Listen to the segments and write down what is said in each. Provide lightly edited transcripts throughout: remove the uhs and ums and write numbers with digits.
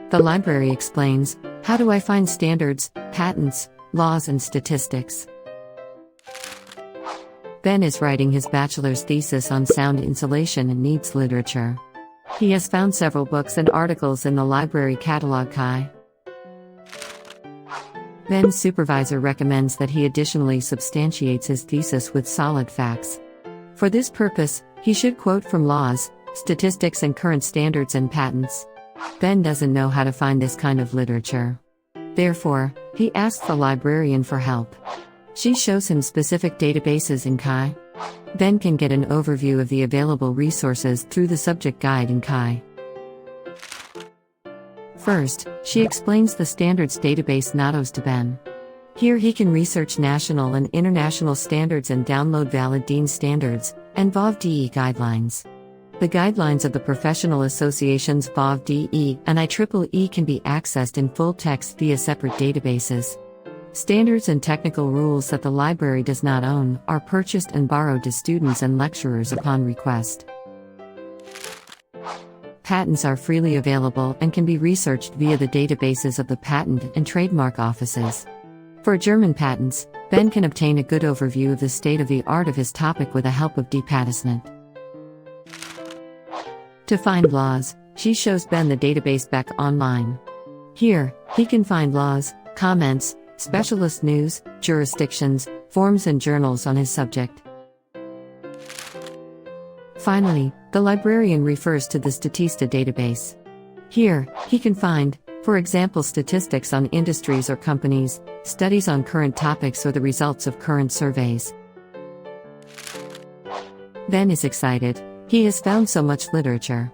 The library explains, how do I find standards, patents, laws and statistics? Ben is writing his bachelor's thesis on sound insulation and needs literature. He has found several books and articles in the library catalog Kai. Ben's supervisor recommends that he additionally substantiates his thesis with solid facts. For this purpose, he should quote from laws, statistics and current standards and patents. Ben doesn't know how to find this kind of literature. Therefore, he asks the librarian for help. She shows him specific databases in Kai. Ben can get an overview of the available resources through the subject guide in Kai. First, she explains the standards database NATOS to Ben. Here he can research national and international standards and download valid DIN standards and VOV-DE guidelines. The guidelines of the professional associations VOV-DE and IEEE can be accessed in full text via separate databases. Standards and technical rules that the library does not own are purchased and borrowed to students and lecturers upon request. Patents are freely available and can be researched via the databases of the patent and trademark offices. For German patents, Ben can obtain a good overview of the state-of-the-art of his topic with the help of DPatisment. To find laws, she shows Ben the database Beck Online. Here, he can find laws, comments, specialist news, jurisdictions, forms and journals on his subject. Finally, the librarian refers to the Statista database. Here, he can find, for example, statistics on industries or companies, studies on current topics or the results of current surveys. Ben is excited. He has found so much literature.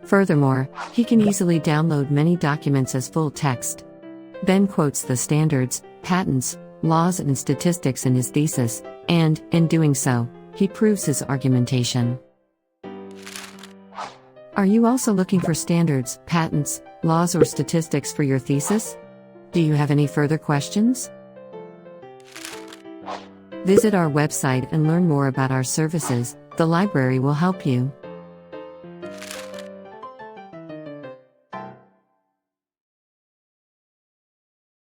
Furthermore, he can easily download many documents as full text. Ben quotes the standards, patents, laws and statistics in his thesis, and, in doing so, he proves his argumentation. Are you also looking for standards, patents, laws or statistics for your thesis? Do you have any further questions? Visit our website and learn more about our services. The library will help you.